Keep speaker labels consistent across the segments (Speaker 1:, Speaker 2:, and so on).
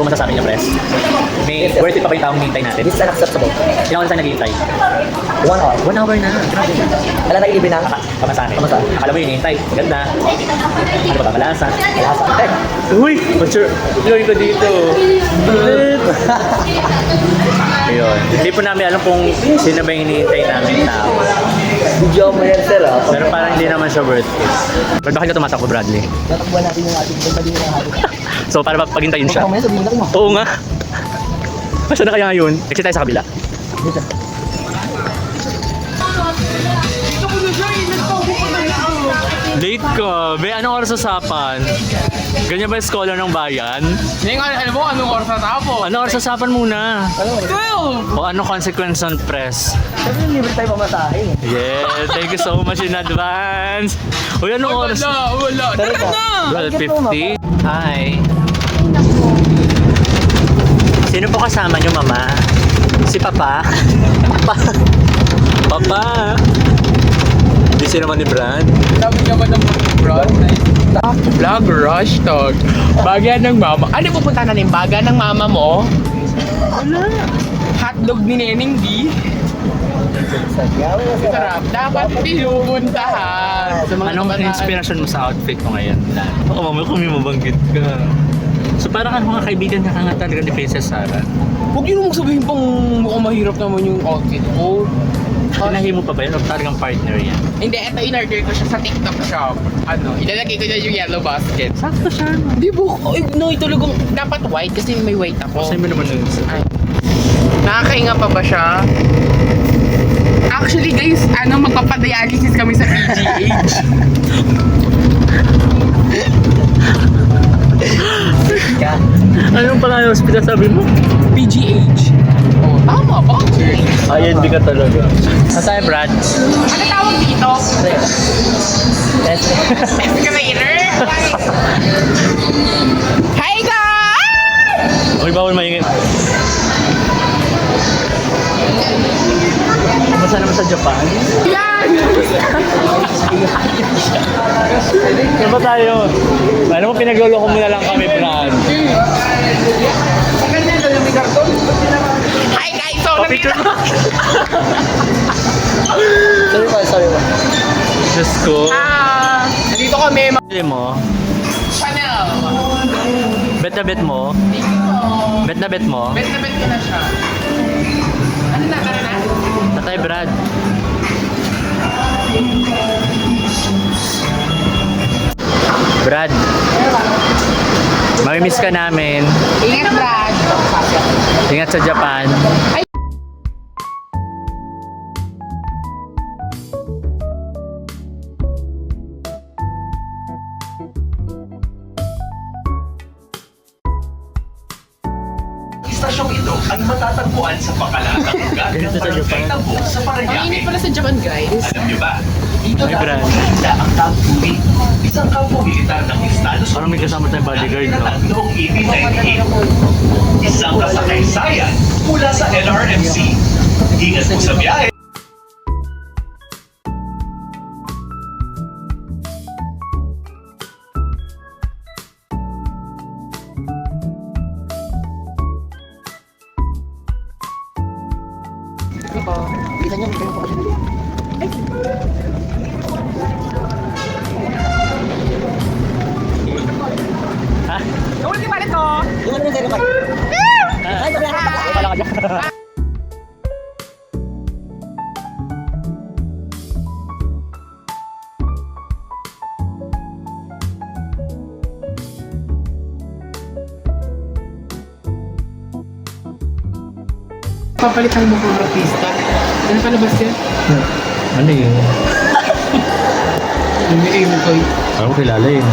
Speaker 1: Ano masasabi niyo, Pres? May worth it pa ba yung taong hintay natin?
Speaker 2: This is unacceptable.
Speaker 1: Ilang oras tayo naghihintay?
Speaker 2: 1 hour.
Speaker 1: 1 hour na. Grabe.
Speaker 2: Alam na ilibin na.
Speaker 1: Pamasahe.
Speaker 2: Pamasahe.
Speaker 1: Akala mo yun, hintay. Ganda. Ano ba ba? Malasa.
Speaker 2: Malasa.
Speaker 1: Uy! Sure. Iloy ko dito. Ayun. Hindi po namin alam kung sino ba yung hinihintay namin tao.
Speaker 2: Video mo yan, sir.
Speaker 1: Pero parang hindi naman siya worth it. Ba't bakit ka tumatakbo, Bradley?
Speaker 2: Tatakbuhan natin yung ating pagpagin ng ating.
Speaker 1: So, para paghintayin siya?
Speaker 2: Mamaya sabihin natin mo.
Speaker 1: Oo nga. Masya na kaya ngayon? Exit tayo sa kabila.
Speaker 2: Dito.
Speaker 1: Late ka. Be, anong oras sasapan? Ganyan ba yung scholar ng bayan?
Speaker 3: Ngayon, alam mo, anong oras na tapos?
Speaker 1: Anong oras sasapan muna?
Speaker 3: 12!
Speaker 1: O anong consequence on press?
Speaker 2: Siyempre, libre tayo pamasahe.
Speaker 1: Yeah, thank you so much in advance. Uy, anong oras?
Speaker 3: Wala. Tara na!
Speaker 1: 12:50. Hi. Sino po kasama nyo, Mama? Si Papa? Papa? Papa? Hindi sino naman ni Brad?
Speaker 3: Sabi niya ba ng brand? Vlog rush talk. Baga ng mama. Ano pupunta na ng baga ng mama mo? Wala. Hotdog ni Neneng D. Sarap. Dapat pinupuntahan. Sa mga
Speaker 1: Anong
Speaker 3: kabataan.
Speaker 1: inspiration mo sa outfit mo ngayon? Oo, Mama, kung may mabanggit ka. So parang ang mga kaibigan ka nga talaga ni Princess Sarah.
Speaker 3: Huwag yun mong sabihin pang mukhang mahirap naman yung outfit ko.
Speaker 1: Pinahi mo pa ba yun o talagang partner yan?
Speaker 3: Hindi, ito in-order ko siya sa TikTok shop. Ilalagay ko dyan yung yellow basket.
Speaker 1: Sakto siya.
Speaker 3: Di ba? No, talagang dapat white kasi may white ako.
Speaker 1: Sa'yo mo naman yun.
Speaker 3: Ay. Nakakainga pa ba siya? Actually guys, magpapadialysis kami sa PGH.
Speaker 1: Anong pala yung hospital sabi mo?
Speaker 3: PGH. Oh, tama ba?
Speaker 1: Ayan, di ka talaga. Saan tayo, Brad?
Speaker 3: Ano tawag dito? Escalator? Hi guys!
Speaker 1: Uy, bawal maingit. Basta naman sa Japan?
Speaker 3: Yan!
Speaker 1: Saan ba tayo? Ano mo, pinagloloko mo na lang kami, Brad.
Speaker 3: Hi guys! So,
Speaker 1: Papicture
Speaker 3: nandito.
Speaker 1: mo.
Speaker 2: Sorry pa.
Speaker 1: Diyos ko.
Speaker 3: Nandito kami.
Speaker 1: Hindi mo.
Speaker 3: Chanel.
Speaker 1: Bet na bet mo. Bet na bet mo.
Speaker 3: Bet na bet ko na siya. Ano na? Tara na?
Speaker 1: Tatay, Brad. Brad. Mamimiss ka namin.
Speaker 3: Ingat, Brad.
Speaker 1: Ingat sa Japan.
Speaker 4: Istasyong ito ay matatagpuan sa pakalatang lugar ng
Speaker 1: Ganito sa
Speaker 4: Barangay
Speaker 1: Japan.
Speaker 4: Tabo sa
Speaker 3: Ang init
Speaker 4: Parañaque.
Speaker 3: pala sa Japan, guys.
Speaker 4: Alam niyo ba? Dito
Speaker 1: Ay, Brad.
Speaker 4: nakikita ang Camp Uri, isang kampo militar ng Estados
Speaker 1: Parang may kasama tayong bodyguard, no?
Speaker 4: na noong 1898. Isang kasakaysayan mula sa LRMC. Ingat po sa biyahe.
Speaker 2: Kita niyo, may po kasi.
Speaker 1: Ha?
Speaker 3: Ulit yung palit ko.
Speaker 2: Yung ano yung zero card? Ay,
Speaker 1: Wala ka dyan.
Speaker 3: Papalitan mo kung artista. Ano palabas yan?
Speaker 1: Ano yun?
Speaker 3: Hindi mo ko.
Speaker 1: Parang kilala yun.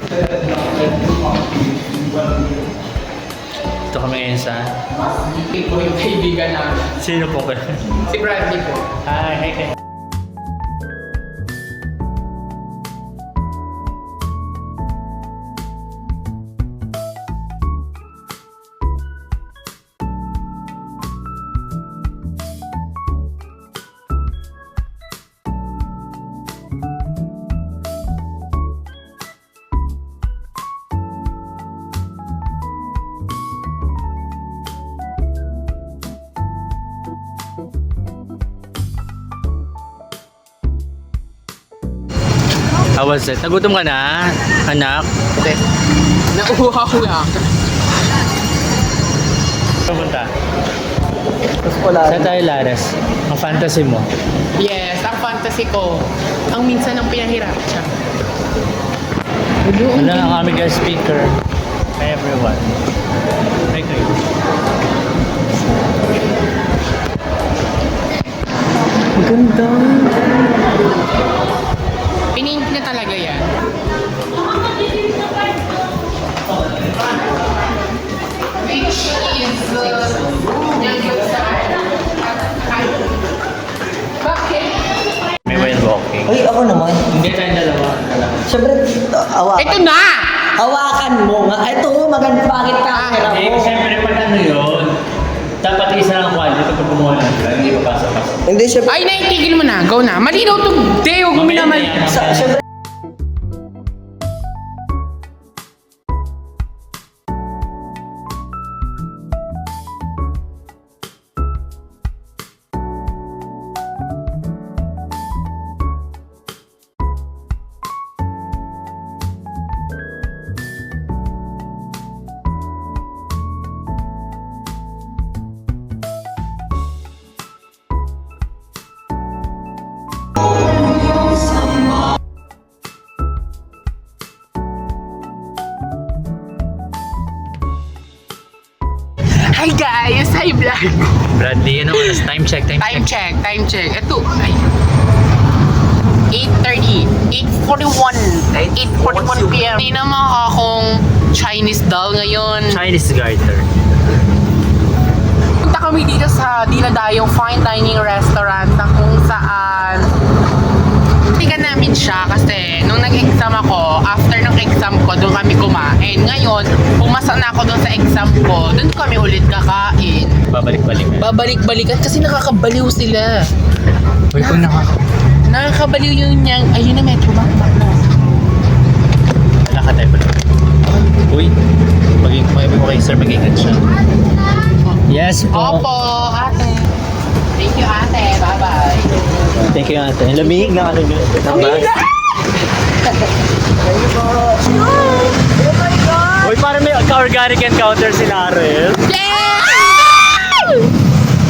Speaker 1: Ito kami ngayon sa...
Speaker 3: Ito yung kaibigan namin.
Speaker 1: Sino po kayo?
Speaker 3: Si Bradley po.
Speaker 1: Hi. How was it? Nagutom ka na, anak?
Speaker 3: Okay. Nauuhaw lang.
Speaker 1: Pumunta.
Speaker 2: Tapos wala.
Speaker 1: Saan tayo, Lares? Ang fantasy mo.
Speaker 3: Yes, ang fantasy ko. Ang minsan ng pinahirap siya.
Speaker 1: Wala ang aming guest speaker. Hi everyone. Hi kayo. Maganda.
Speaker 3: Pinaint niya talaga yan. Which is bakit?
Speaker 1: May while walking.
Speaker 2: Ay, ako naman.
Speaker 1: Hindi tayong dalawa.
Speaker 2: Siyempre, hawakan.
Speaker 3: Ito na!
Speaker 2: Hawakan mo nga. Ito, maganda. Bakit camera
Speaker 1: Eh,
Speaker 2: mo?
Speaker 1: siyempre pag ano yun, dapat isa lang quality kapag gumawa ng plan, hindi pa pasok-pasok.
Speaker 2: Hindi, siyempre.
Speaker 3: Ay, naitigil mo na. Go na. Malinaw to. Day, huwag mo
Speaker 1: Mamaya
Speaker 3: naman.
Speaker 1: na yan.
Speaker 2: Siyempre.
Speaker 3: Hi guys! Hi vlog!
Speaker 1: Bradley, ano oras? Time check.
Speaker 3: Time check. Ito. Ay. 8:30. 8:41 p.m. Hindi naman akong Chinese doll ngayon.
Speaker 1: Chinese garter.
Speaker 3: Punta kami dito sa Diladayong Fine Dining Restaurant na kung saan tingnan namin siya kasi nung nag-exam ako, after ng exam ko, doon kami kumain. Ngayon, pumasa na ako doon sa exam ko, doon kami ulit kakain.
Speaker 1: Babalik-balik.
Speaker 3: Babalik-balikan kasi nakakabaliw sila.
Speaker 1: Uy, kung
Speaker 3: Nakakabaliw yun niyang, ayun na Metro Bank.
Speaker 1: Naka tayo pala. Uy, maging okay sir, mag-ingat siya. Yes po.
Speaker 3: Opo, ate. Thank you, ate. Bye-bye.
Speaker 1: Thank you ate. Ang lamig na ano yun. Uy, parang may ka-organic encounter si Narel.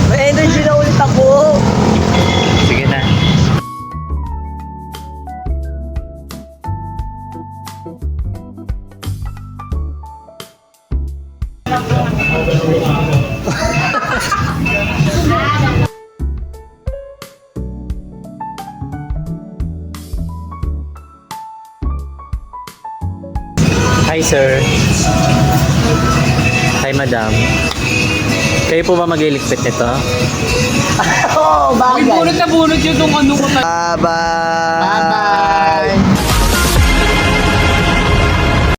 Speaker 2: May energy na ulit ako.
Speaker 1: Sige na. Hi sir. Hi madam. Kayo po ba mag-iligpit nito?
Speaker 2: Oo,
Speaker 3: Uy,
Speaker 2: bagay.
Speaker 3: bunot na bunot yun nung ano ko.
Speaker 2: Bye-bye.
Speaker 3: Bye-bye.